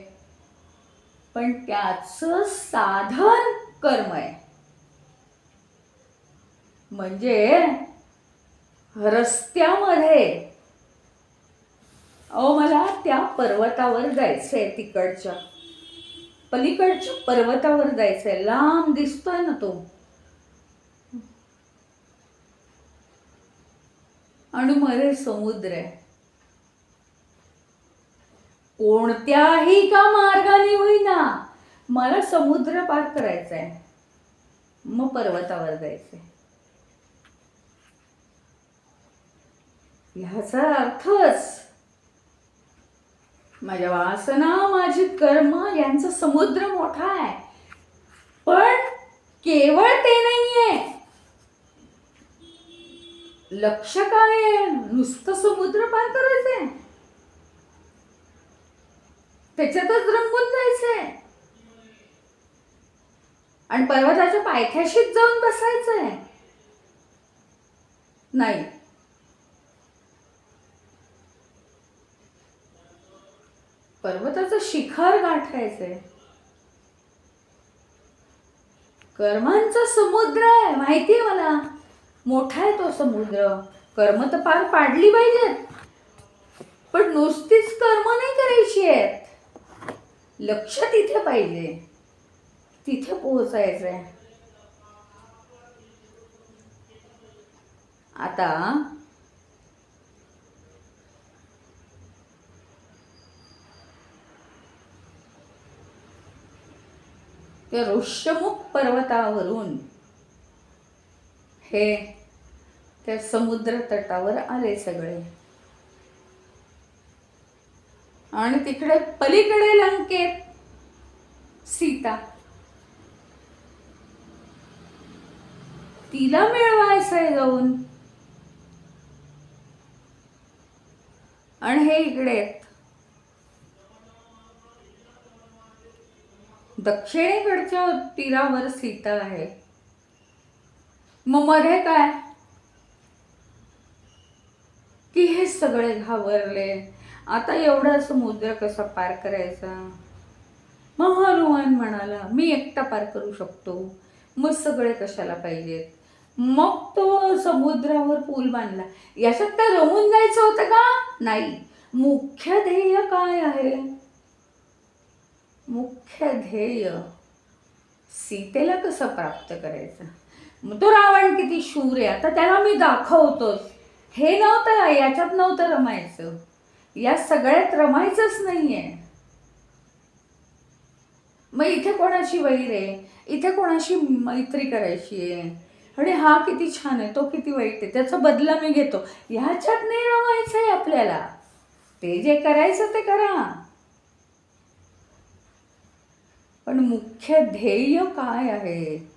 पण त्याचं साधन कर्म आहे. म्हणजे रस्त्यामध्ये मला त्या पर्वतावर जायचंय, तिकडच्या पलीकडच्या पर्वतावर जायचंय, लांब दिसतोय ना तो, आणि मध्ये समुद्र आहे. कोणत्याही का मार्गाने होईना मला समुद्र पार करायचा आहे, मग पर्वतावर जायचंय. ह्याचा अर्थच माझ्या वासना, माझी कर्म यांचा समुद्र मोठा आहे, पण केवळ ते नाहीये. लक्ष काय आहे? नुसतं समुद्र पार करायचंय, त्याच्यातच रंगून जायचंय आणि पर्वताच्या पायथ्याशीच जाऊन बसायचंय? नाही. पर्वताचं शिखर गाठायचंय. कर्मांचा समुद्र आहे, माहितीये मला, मोठा आहे तो समुद्र. कर्म तर पार पाडली पाहिजेत, पण नुसतीच कर्म नाही करायची आहेत. लक्ष तिथे पाहिजे, तिथे पोहोचायचंय. आता त्या ऋष्यमुख पर्वतावरून हे त्या समुद्र तटावर आले सगळे, आणि तिकडे पलीकडे लंकेत सीता, तिला मिळवायचंय जाऊन. आणि हे इकडे दक्षिणेकडच्या तीरावर सीता आहे, मग मध्ये काय की हे सगळे घाबरले, आता एवढा समुद्र कसा पार करायचा. मग हनुमान म्हणाला, मी एकटा पार करू शकतो, मग सगळे कशाला पाहिजेत. मग तो समुद्रावर पूल बांधला. याच्यात काय रमून जायचं होतं का? नाही. मुख्य ध्येय काय आहे? मुख्य ध्येय सीतेला कसं प्राप्त करायचं. मग तो रावण किती शूर आहे, आता त्याला मी दाखवतोच. हे नव्हतं, याच्यात नव्हतं रमायचं, या सगळ्यात रमायचंच नाहीये. मग इथे कोणाची वैर आहे, इथे कोणाशी मैत्री करायची आहे, आणि हा किती छान आहे, तो किती वाईट आहे, त्याचा बदला मी घेतो, ह्याच्यात नाही रमायचं आहे आपल्याला. ते जे करायचं ते करा, पण मुख्य ध्येय काय आहे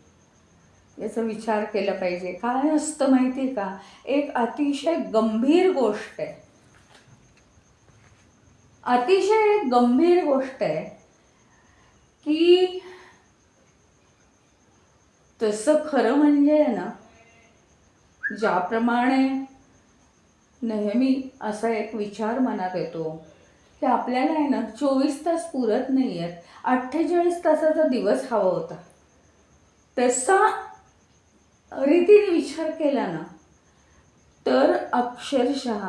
याचा विचार केला पाहिजे. काय असतं माहिती आहे का, एक अतिशय गंभीर गोष्ट आहे, अतिशय गंभीर गोष्ट आहे की तसं खरं म्हणजे ना, ज्याप्रमाणे नेहमी असा एक विचार मनात येतो की आपल्याला आहे ना 24 तास पुरत नाही आहेत, 48 तासाचा दिवस हवा होता. तसा रीतीने विचार केला ना तर अक्षरशः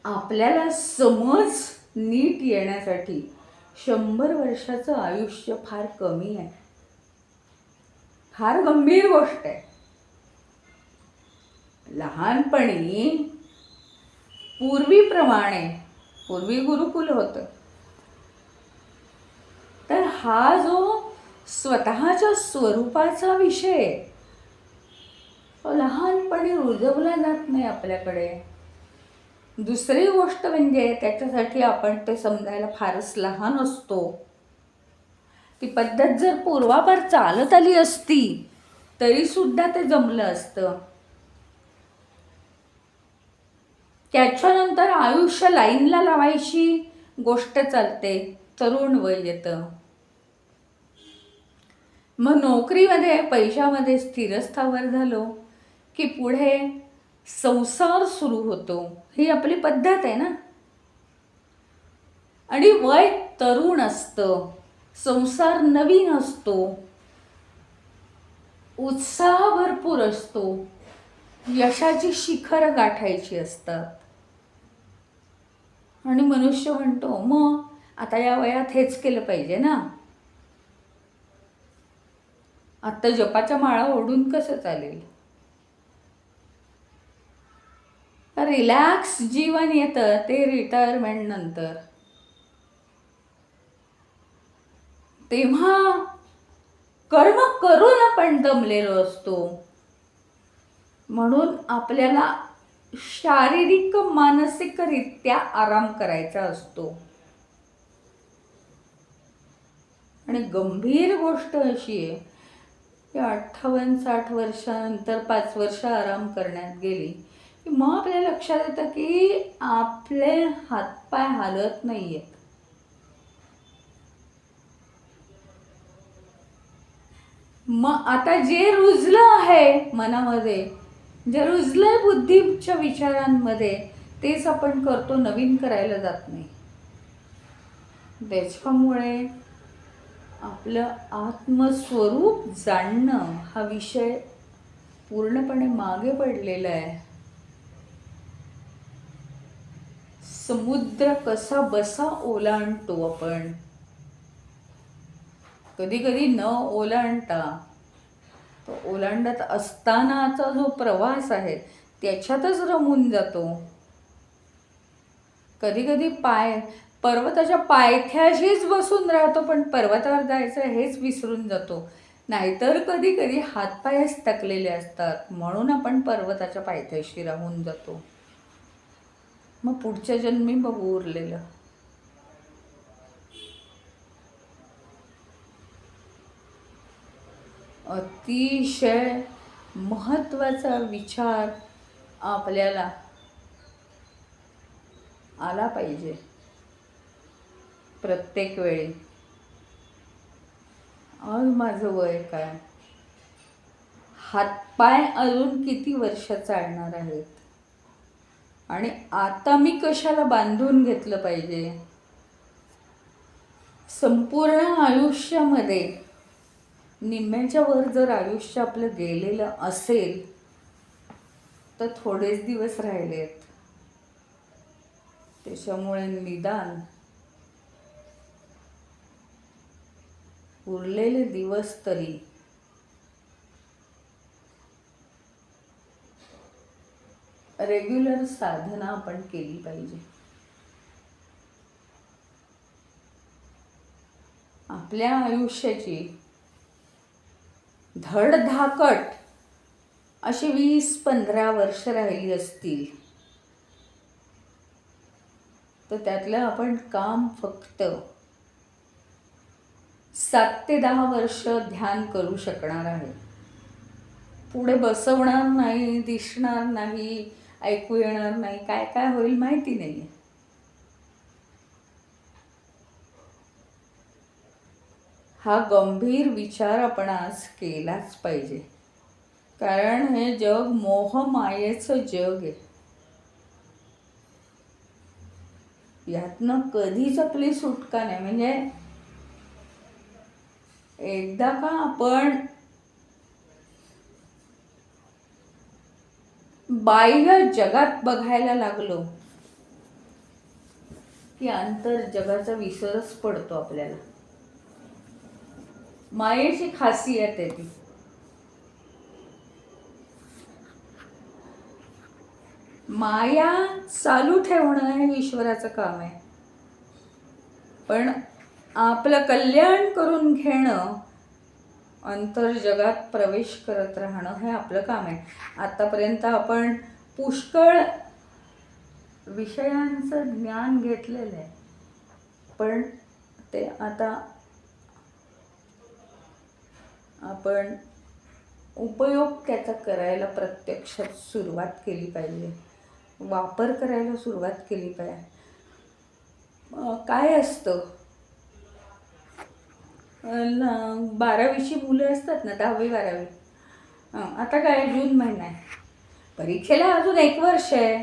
आपल्याला समज नीट येण्यासाठी 100 वर्षाचं आयुष्य फार कमी आहे. फार गंभीर गोष्ट आहे. लहानपणी पूर्वीप्रमाणे, पूर्वी गुरुकुल होतं, तर हा जो स्वतःच्या स्वरूपाचा विषय तो लहानपणी रुजवला जात नाही आपल्याकडे. दुसरी गोष्ट म्हणजे त्याच्यासाठी आपण ते समजायला फारच लहान असतो. ती पद्धत जर पूर्वापार चालत आली असती तरी सुद्धा ते जमलं असतं. त्याच्यानंतर आयुष्य लाईनला लावायची गोष्ट चालते, तरुण वय येतं, मग नोकरीमध्ये पैशामध्ये स्थिरस्थावर झालो की पुढे संसार सुरू होतो. ही आपली पद्धत आहे ना. आणि वय तरुण असतं, संसार नवीन असतो, उत्साह भरपूर असतो, यशाची शिखरं गाठायची असतात, आणि मनुष्य म्हणतो मग आता या वयात हेच केलं पाहिजे ना, आता जपाच्या माळा ओढून कसं चालेल. रिलॅक्स जीवन येतं ते रिटायरमेंट नंतर. तेव्हा कर्म करून आपण दमलेलो असतो, म्हणून आपल्याला शारीरिक मानसिकरित्या आराम करायचा असतो. आणि गंभीर गोष्ट अशी आहे की 58-60 वर्षानंतर 5 वर्ष आराम करण्यात गेली की मग आपल्या लक्षात येतं की आपले हातपाय हालत नाही आहेत. मग आता जे रुजलं आहे मनामध्ये, जे रुजलंय बुद्धीच्या विचारांमध्ये, तेच आपण करतो, नवीन करायला जात नाही. त्याच्यामुळे आपलं आत्मस्वरूप जाणणं हा विषय पूर्णपणे मागे पडलेला आहे. समुद्र कसा बसा ओलांडतो आपण, कधी कधी न ओलांडता तो ओलांडत असतानाचा जो प्रवास आहे त्याच्यातच रमून जातो. कधी कधी पर्वताच्या पायथ्याशीच बसून राहतो, पण पर्वतावर जायचं हेच विसरून जातो. नाहीतर कधी कधी हातपायच थकलेले असतात, म्हणून आपण पर्वताच्या पायथ्याशी राहून जातो. मग पुढच्या जन्मी बघू उरलेलं. अतिशय महत्त्वाचा विचार आपल्याला आला पाहिजे प्रत्येक वेळी. आज माझं वय काय, हातपाय अजून किती वर्ष चालणार आहेत आणि आता मी कशाला बांधून घेतलं पाहिजे. संपूर्ण आयुष्यामध्ये निम्म्याच्या वर जर आयुष्य आपलं गेलेलं असेल तर थोडेच दिवस राहिलेत. त्याच्यामुळे निदान उरलेले दिवस तरी रेग्युलर साधना आपण केली पाहिजे. आपल्या आयुष्याची धडधाकट अशी 20-15 वर्ष राहिली असतील तर त्यातलं आपण काम फक्त 7 ते 10 वर्ष ध्यान करू शकणार आहे. पुढे बसवणार नाही, दिसणार नाही, ऐकू येणार नाही, काय काय होईल माहिती नाही. हा गंभीर विचार आपण आज केलाच पाहिजे. कारण हे जग मोहमायेचं जग आहे. यातनं कधीच आपली सुटका नाही. म्हणजे एकदा का आपण बाह्य जगात बघायला लागलो की अंतर जगाचा विसरच पडतो आपल्याला. मायेची खासियत आहे ती. माया चालू ठेवणं हे ईश्वराचं काम आहे, पण आपलं कल्याण करून घेणं, अंतर जगात प्रवेश करत राहणं हे आपलं काम आहे. आतापर्यंत आपण पुष्कळ विषयांचं ज्ञान घेतलेलं आहे, पण ते आता आपण उपयोग त्याचा करायला प्रत्यक्षात सुरुवात केली पाहिजे, वापर करायला सुरुवात केली पाहिजे. काय असतं, 12वीची मुलं असतात ना, 10वी-12वी, आता काय जून महिना आहे, परीक्षेला अजून 1 वर्ष आहे,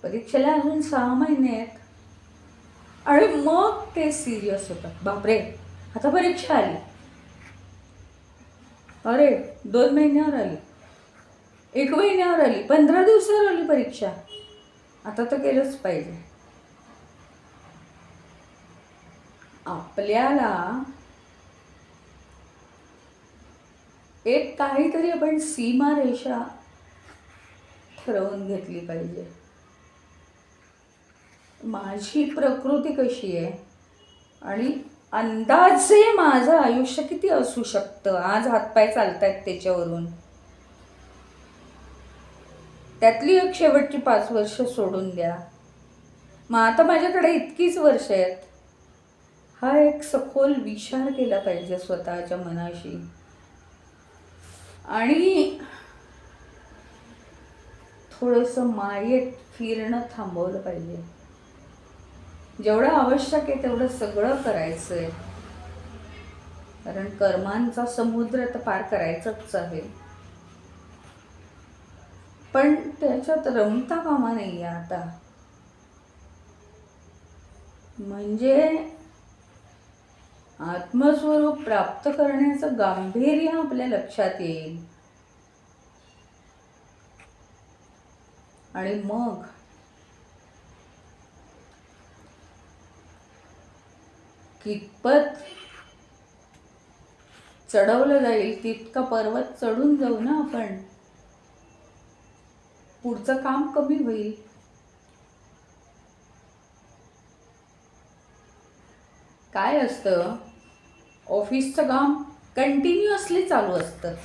परीक्षेला अजून 6 महिने आहेत आणि मग ते सिरियस होतात. बापरे, आता परीक्षा आली, अरे 2 महिन्यावर आली, 1 महिन्यावर आली, 15 दिवसावर आली परीक्षा, आता तर केलंच पाहिजे. आपल्याला एक काहीतरी आपण सीमारेषा ठरवून घेतली पाहिजे. माझी प्रकृती कशी आहे आणि अंदाजे माझं आयुष्य किती असू शकतं, आज हातपाय चालतायत त्याच्यावरून, त्यातली एक शेवटची 5 वर्ष सोडून द्या, मग आता माझ्याकडे इतकीच वर्ष आहेत. हा एक सखोल विचार केला पाहिजे स्वतःच्या मनाशी आणि थोडंसं मायेत फिरणं थांबवलं पाहिजे. जेवढं आवश्यक आहे तेवढं सगळं करायचं आहे, कारण कर्मांचा समुद्र तर पार करायचाच आहे, पण त्याच्यात रमता कामा नाही आहे आता. म्हणजे आत्मस्वरूप प्राप्त करण्याचं गांभीर्य आपल्या लक्षात येईल आणि मग कितपत चढवलं जाईल तितका पर्वत चढून जाऊ ना आपण, पुढचं काम कमी होईल. काय असतं, ऑफिसचं काम कंटिन्युअसली चालू असतं.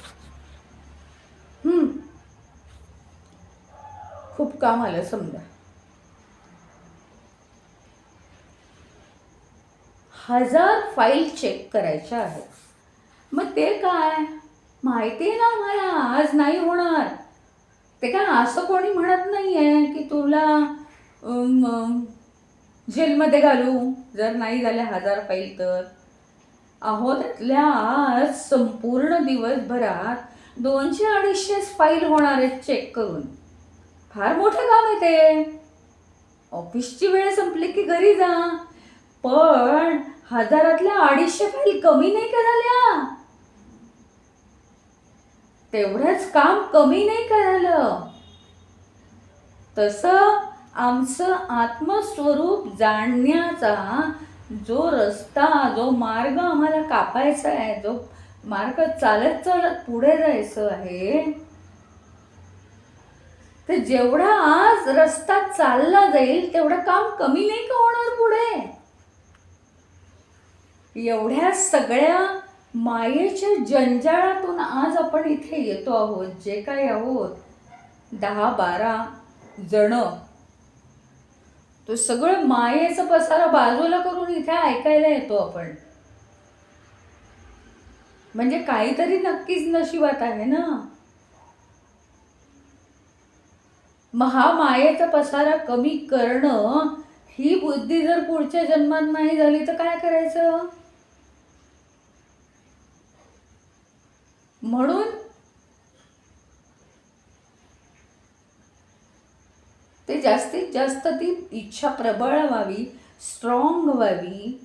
खूप काम आलं समजा, 1000 फाईल चेक करायच्या आहेत, मग ते काय माहिती आहे ना मला आज नाही होणार. ते काय असं कोणी म्हणत नाही आहे की तुला जेलमध्ये घालू जर नाही झाल्या 1000 फाईल तर. अहो त्यातल्या आज संपूर्ण दिवसभरात 200-250 फाईल होणार आहेत चेक करून. फार मोठं काम आहे ते. ऑफिसची वेळ संपली की घरी जा. पण 1000तल्या 250 फाईल कमी नाही का झाल्या? तेवढंच काम कमी नाही का झालं? तसं आमचं आत्मस्वरूप जाणण्याचा जो रस्ता, जो मार्ग आम्हाला कापायचा आहे, जो मार्ग चालत चालत पुढे जायचं आहे, ते जेवढा आज रस्ता चालला जाईल तेवढं काम कमी नाही का होणार पुढे? एवढ्या सगळ्या मायेच्या जंजाळातून आज आपण इथे येतो आहोत. जे काही आहोत 10-12 जण, तो सगळं मायेचा पसारा बाजूला करून इथे ऐकायला येतो आपण. म्हणजे काहीतरी नक्कीच नशिबात आहे ना. मग हा मायेचा पसारा कमी करणं ही बुद्धी जर पुढच्या जन्मात नाही झाली तर काय करायचं? म्हणून ते जास्तीत जास्त ती इच्छा प्रबळ व्हावी, स्ट्रॉंग व्हावी,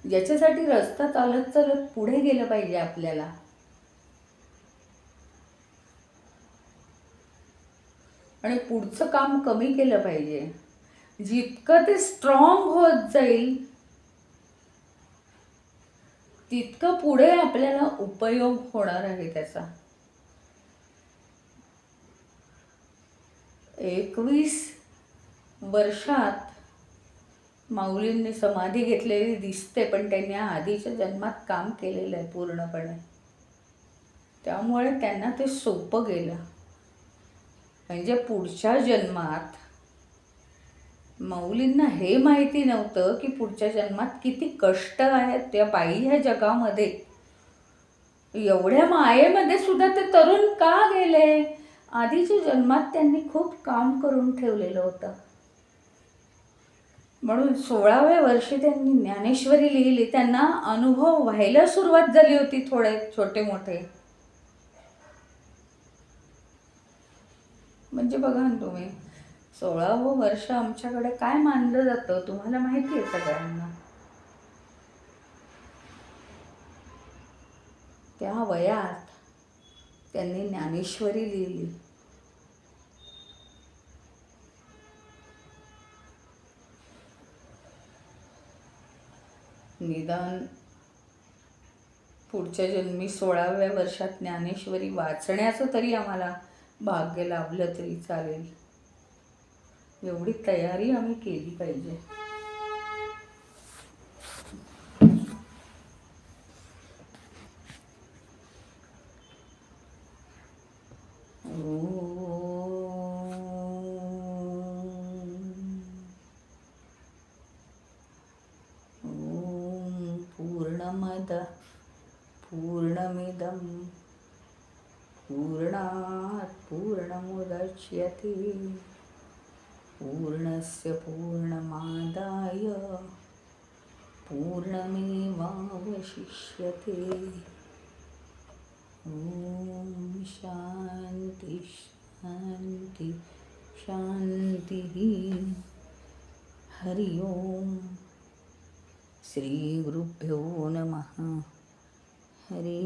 याच्यासाठी रस्ता चालत चालत पुढे गेलं पाहिजे आपल्याला. आणि पुढचं काम कमी केलं पाहिजे. जितकं ते स्ट्रॉंग होत जाईल तितकं पुढे आपल्याला उपयोग होणार आहे त्याचा. 21 वर्षात माऊलींनी समाधी घेतलेली दिसते, पण त्यांनी आधीच्या जन्मात काम केलेलं आहे पूर्णपणे. त्यामुळे त्यांना ते सोपं गेलं. म्हणजे पुढच्या जन्मात माऊलींना हे माहिती नव्हतं की पुढच्या जन्मात किती कष्ट आहेत त्या बाई ह्या जगामध्ये. एवढ्या मायेमध्ये सुद्धा ते तरुण का गेले? आधीच्या जन्मात त्यांनी खूप काम करून ठेवलेलं होतं. म्हणून 16व्या वर्षी त्यांनी ज्ञानेश्वरी लिहिली. त्यांना अनुभव व्हायला सुरुवात झाली होती थोडे छोटे मोठे. म्हणजे बघा ना तुम्ही, 16वं वर्ष आमच्याकडे काय मानलं जातं तुम्हाला माहिती आहे सगळ्यांना. त्या वयात त्यांनी ज्ञानेश्वरी लिहिली. निदान पुढच्या जन्मी 16व्या वर्षात ज्ञानेश्वरी वाचण्याचं तरी आम्हाला भाग्य लाभलं तरी चालेल. एवढी तयारी आम्ही केली पाहिजे. पूर्णमद पूर्णमिदं पूर्णात् पूर्णमुदच्यते पूर्णस्य पूर्णमादाय पूर्णमेवावशिष्यते. ओम शांती शांती शांती. हरि ओम. श्री गुरुभ्यो नमः. हरि